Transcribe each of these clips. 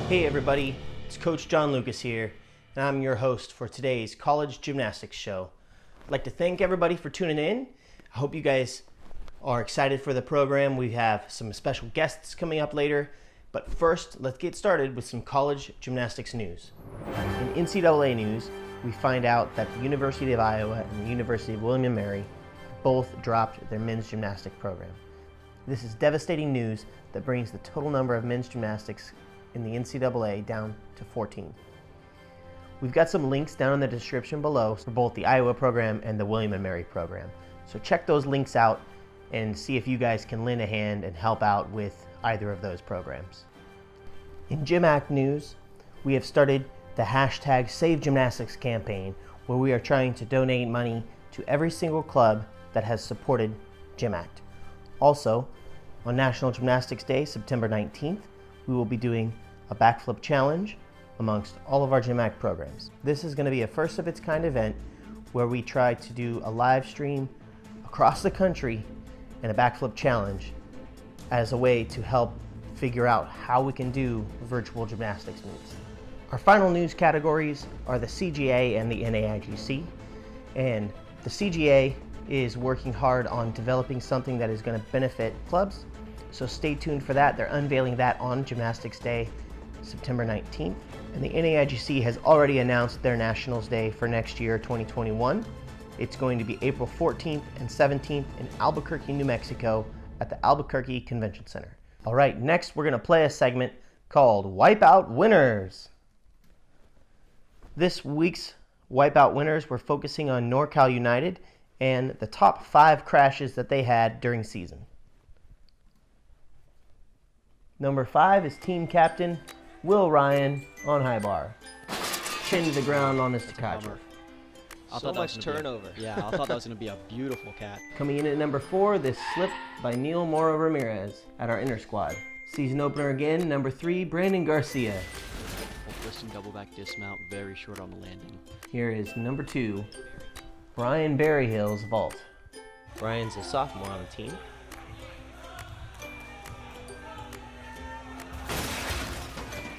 Hey everybody, it's Coach John Lucas here, and I'm your host for today's College Gymnastics Show. I'd like to thank everybody for tuning in. I hope you guys are excited for the program. We have some special guests coming up later, but first, let's get started with some college gymnastics news. In NCAA news, we find out that the University of Iowa and the University of William & Mary both dropped their men's gymnastic program. This is devastating news that brings the total number of men's gymnastics in the NCAA down to 14. We've got some links down in the description below for both the Iowa program and the William & Mary program. So check those links out and see if you guys can lend a hand and help out with either of those programs. In GymAct news, we have started the hashtag Save Gymnastics campaign, where we are trying to donate money to every single club that has supported GymAct. Also, on National Gymnastics Day, September 19th, we will be doing a backflip challenge amongst all of our GymAct programs. This is going to be a first of its kind event where we try to do a live stream across the country and a backflip challenge as a way to help figure out how we can do virtual gymnastics moves. Our final news categories are the CGA and the NAIGC, and the CGA is working hard on developing something that is going to benefit clubs. So stay tuned for that. They're unveiling that on Gymnastics Day, September 19th. And the NAIGC has already announced their Nationals Day for next year, 2021. It's going to be April 14th and 17th in Albuquerque, New Mexico at the Albuquerque Convention Center. All right, next we're going to play a segment called Wipeout Winners. This week's Wipeout Winners, we're focusing on NorCal United and the top 5 crashes that they had during season. Number 5 is team captain Will Ryan on high bar. Chin to the ground on his Takachi. So much turnover. Yeah, I thought that was going to be a beautiful cat. Coming in at number 4, this slip by Neil Mora Ramirez at our inner squad. Season opener again, number 3, Brandon Garcia. Twisting double back dismount, very short on the landing. Here is number 2, Brian Berryhill's vault. Brian's a sophomore on the team.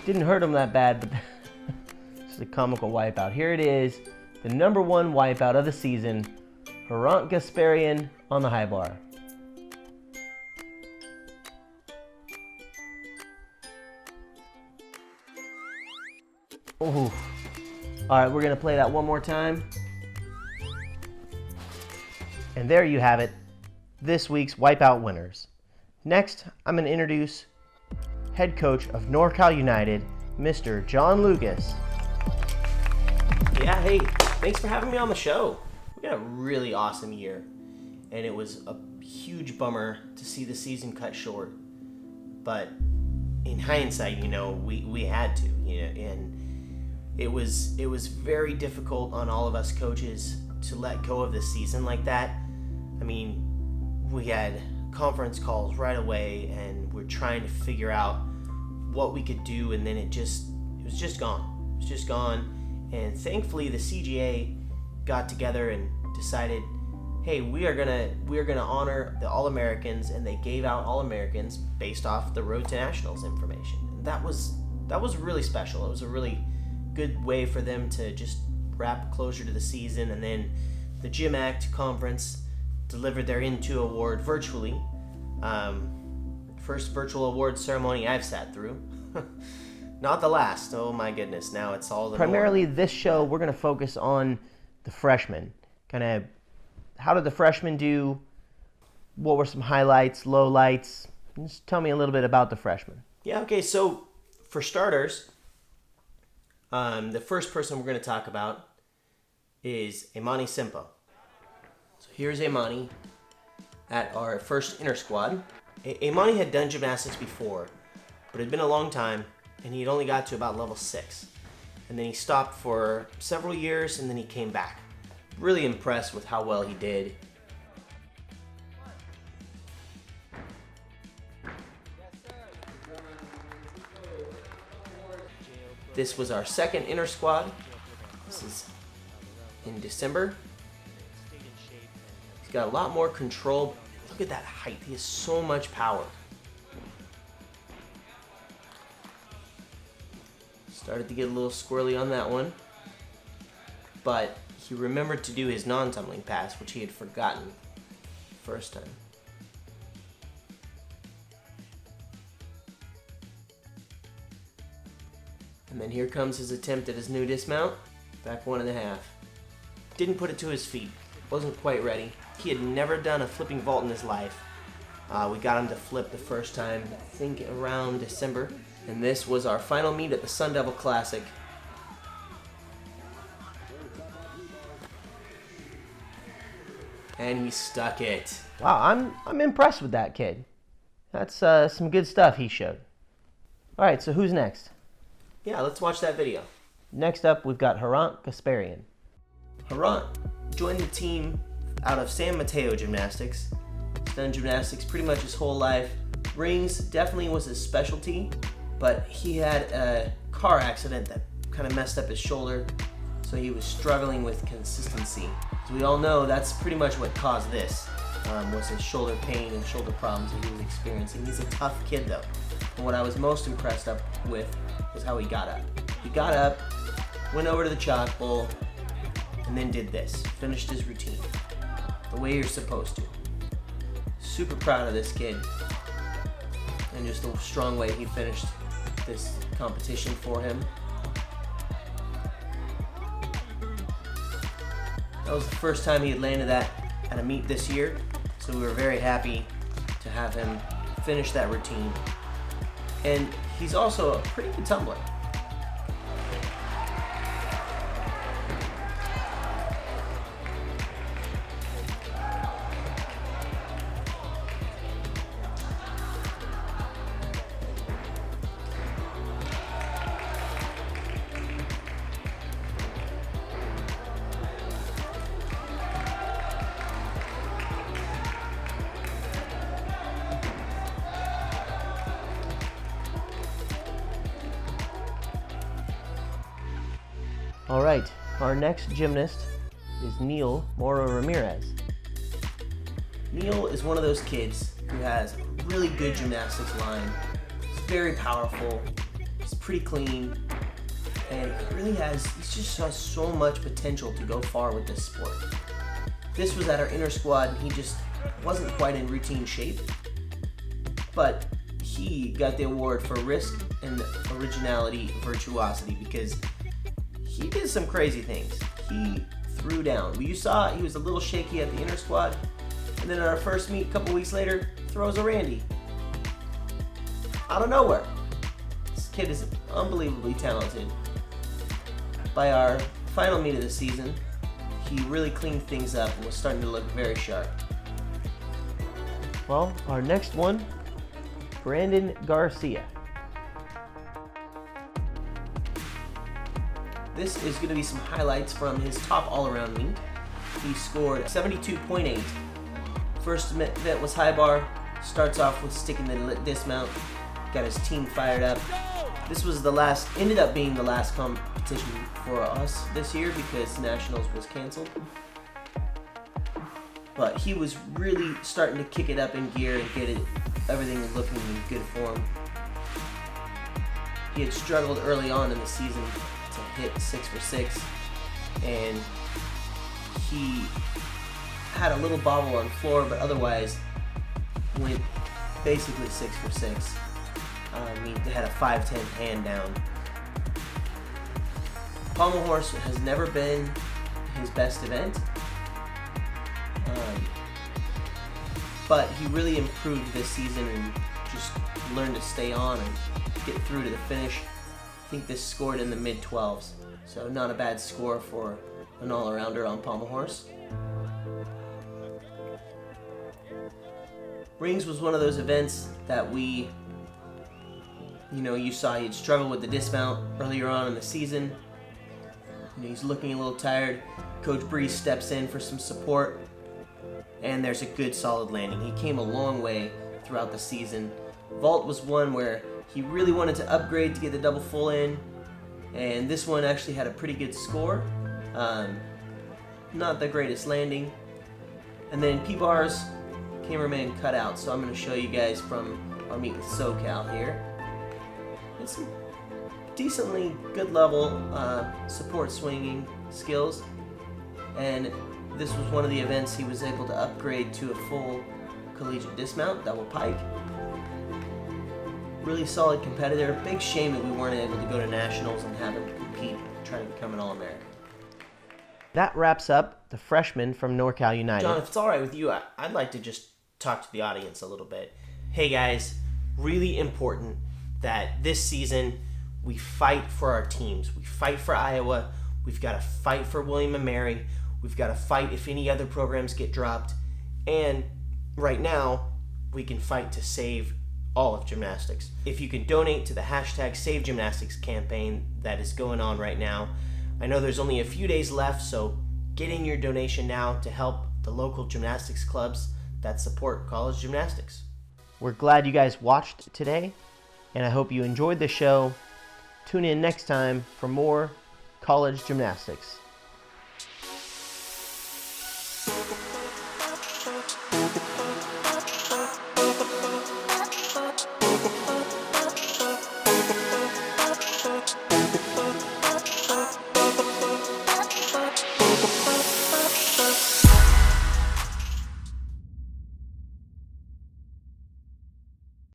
Didn't hurt him that bad, but this is a comical wipeout. Here it is, the number 1 wipeout of the season, hurrant Kapparian on the high bar. Ooh. All right, we're gonna play that one more time. And there you have it, this week's Wipeout Winners. Next, I'm gonna introduce head coach of NorCal United, Mr. John Lucas. Yeah, hey, thanks for having me on the show. We had a really awesome year, and it was a huge bummer to see the season cut short. But in hindsight, we had to, and it was very difficult on all of us coaches to let go of the season like that. I mean, we had conference calls right away, and we're trying to figure out what we could do, and then it was just gone. It was just gone, and thankfully the CGA got together and decided, hey, we are gonna honor the All-Americans, and they gave out All-Americans based off the Road to Nationals information. And that was really special. It was a really good way for them to just wrap closure to the season, and then the GymAct conference delivered their Into award virtually. First virtual award ceremony I've sat through. Not the last. Oh my goodness. Now it's all the Primarily norm. This show, we're going to focus on the freshmen. Kind of, how did the freshmen do? What were some highlights, lowlights? Just tell me a little bit about the freshmen. Yeah, okay. So for starters, the first person we're going to talk about is Imani Simpa. So here's Imani at our first inner squad. Imani had done gymnastics before, but it had been a long time, and he had only got to about level 6. And then he stopped for several years, and then he came back. Really impressed with how well he did. This was our second inner squad. This is in December. He's got a lot more control. Look at that height. He has so much power. Started to get a little squirrely on that one. But he remembered to do his non-tumbling pass, which he had forgotten first time. And then here comes his attempt at his new dismount. Back 1.5. Didn't put it to his feet. Wasn't quite ready. He had never done a flipping vault in his life. We got him to flip the first time, I think around December. And this was our final meet at the Sun Devil Classic. And he stuck it. Wow, I'm impressed with that kid. That's some good stuff he showed. All right, so who's next? Yeah, let's watch that video. Next up, we've got Hurrant Kapparian. Hurrant joined the team out of San Mateo Gymnastics. He's done gymnastics pretty much his whole life. Rings definitely was his specialty, but he had a car accident that kind of messed up his shoulder, so he was struggling with consistency. As we all know, that's pretty much what caused this, was his shoulder pain and shoulder problems that he was experiencing. He's a tough kid though, and what I was most impressed with was how he got up. He got up, went over to the chalk bowl, and then did this. Finished his routine the way you're supposed to. Super proud of this kid, and just the strong way he finished this competition for him. That was the first time he had landed that at a meet this year, so we were very happy to have him finish that routine. And he's also a pretty good tumbler. All right, our next gymnast is Mora Ramirez. Neil is one of those kids who has a really good gymnastics line. He's very powerful, he's pretty clean, and he just has so much potential to go far with this sport. This was at our inner squad, and he just wasn't quite in routine shape, but he got the award for risk and originality, virtuosity, because he did some crazy things. He threw down. You saw he was a little shaky at the inner squad, and then at our first meet a couple weeks later, throws a Randy. Out of nowhere. This kid is unbelievably talented. By our final meet of the season, he really cleaned things up and was starting to look very sharp. Well, our next one, Brandon Garcia. This is going to be some highlights from his top all-around meet. He scored 72.8. First event was high bar. Starts off with sticking the dismount. Got his team fired up. This was ended up being the last competition for us this year because Nationals was canceled. But he was really starting to kick it up in gear and get everything looking in good form. He had struggled early on in the season to hit 6 for 6, and he had a little bobble on floor, but otherwise went basically 6 for 6. He had a 5-10 hand down. Pommel horse has never been his best event, but he really improved this season and just learned to stay on and get through to the finish. I think this scored in the mid-12s, so not a bad score for an all-arounder on pommel horse. Rings was one of those events that you saw he'd struggle with the dismount earlier on in the season. He's looking a little tired. Coach Bree steps in for some support, and there's a good solid landing. He came a long way throughout the season. Vault was one where he really wanted to upgrade to get the double full in, and this one actually had a pretty good score. Not the greatest landing. And then P-bars, cameraman cut out, so I'm going to show you guys from our meet with SoCal here. It's some decently good level support swinging skills, and this was one of the events he was able to upgrade to a full collegiate dismount, double pike. Really solid competitor. Big shame that we weren't able to go to nationals and have him compete, try to become an All-American. That wraps up the freshman from NorCal United. John, if it's all right with you, I'd like to just talk to the audience a little bit. Hey guys, really important that this season we fight for our teams. We fight for Iowa. We've got to fight for William & Mary. We've got to fight if any other programs get dropped. And right now, we can fight to save all of gymnastics. If you can donate to the hashtag Save Gymnastics campaign that is going on right now, I know there's only a few days left, so get in your donation now to help the local gymnastics clubs that support college gymnastics. We're glad you guys watched today, and I hope you enjoyed the show. Tune in next time for more college gymnastics.